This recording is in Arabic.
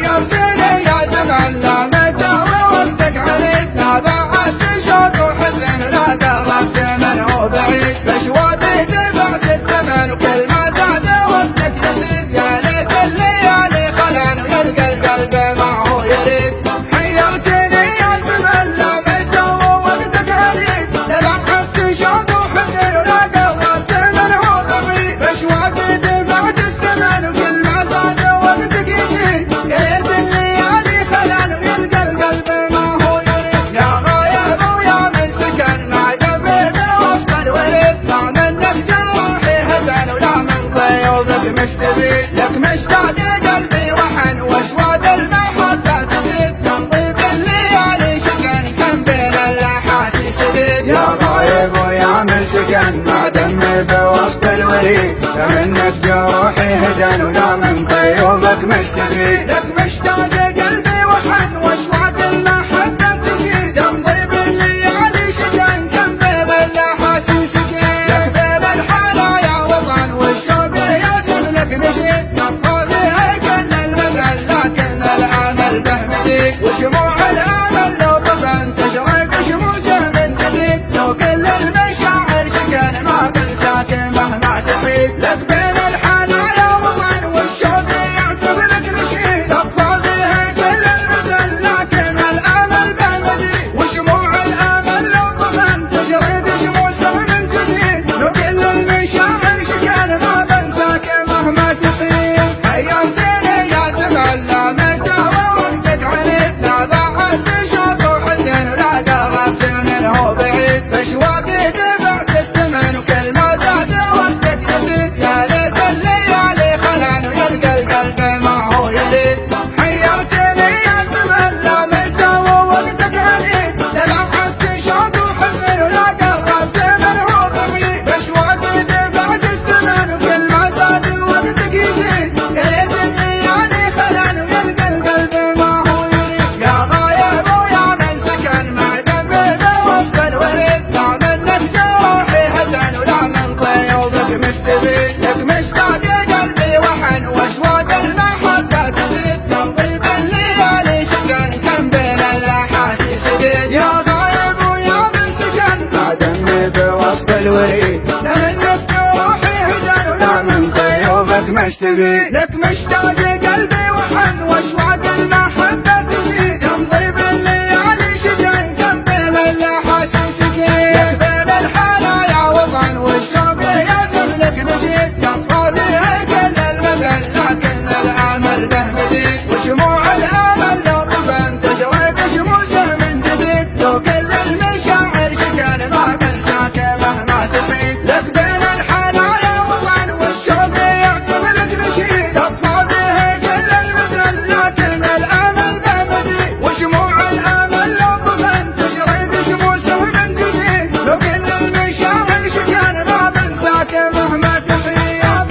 حيرتني يا زمن لا متى ووقتك عريت لا بعدت شوق وحزن لا قربت منه بعيد مشواري دفعت الثمن وكل ما زاد وقتك يزيد يا ليت الليالي خلان ويلقى القلب ما هو يريد حيرتني يا زمن لا متى ووقتك عريت لا بعدت شوق وحزن لا قربت منه بعيد مشواري دفعت الثمن وكل ما زاد وقتك يزيد يا ليت الليالي خلان ويلقى القلب ما هو يريد يا غايب ويا من سكن مع دمي بوسط الوريد لا منك جراحي هدن ولا من ضيوفك مستفيد لك مشتاق قلبي وحن واشواق المحبة تزيد تنطيب الليالي شكن كم بين الاحاسيس زيد يا غايب ويا من سكن مع دمي بوسط الوريد لا منك جروحي هدن ولا من ضيوفك مستفيد لك مشتاق قلبي وحن واشواق المحبة تزيد تنطيب الليالي شكن كم بين الاحاسيس زيد لك بين الحنايا وطن والشوق يعزم لك نشيد تطفى بها كل المثل لكن الامل به مديد وشموع الامل لو طفن تشرق شموسه من جديد لو كل المشاعر شكن ما بنساك مهما تحيد لك بين الحنايا وطن والشوق يعزم لك نشيد تطفى بها كل المثل لكن الامل به مديد وشموع الامل لو طفن تشرق شموسه من جديد لو كل المشاعر شكن ما بنساك مهما تحيد حيرتني يا زمن لا متى ووقتك عريت لا بعدت شوق وحزن ولا قربت منه بعيد مشواقي دفعت الثمن وكل ما زاد وقتك يزيد يا ليت الليالي خلان ويلقى القلب ما هو يريد حيرتني يا زمن لا متى ووقتك عريت لا بعدت شوق وحزن ولا قربت منه بعيد مشواقي دفعت الثمن وكل ما زاد وقتك يزيد يا ليت الليالي خلان ويلقى القلب ما هو يريد يا غايب ويا من سكن مع دمي بوسط الوريد لا منك جراحي هدن ولا من ضيوفك مستفيد لك مشتاق قلبي وحن واشواق المحبة تزيد تنطيب الليالي شكن كم بين الاحاسيس زيد يا غايب ويا من سكن مع دمي بوسط الوريد لا منك جراحي هدن ولا من ضيوفك مستفيد لك مشتاق قلبي وحن واشواق المحبة تزيد تنطيب الليالي شكن كم بين الاحاسيس زيد لك بين الحنايا وطن والشوق يعزم لك نشيد تطفى بها كل المثل لكن الامل به مديد وشموع الامل لو طفن تشرق شموسه من جديد لو كل المشاعر شكن ما بنساك مهما تحيد لك بين الحنايا وطن والشوق يعزم لك نشيد تطفى بها كل المثل لكن الامل به مديد وشموع الامل لو طفن تشرق شموسه من جديد لو كل المشاعر شكن ما بنساك مهما تحيد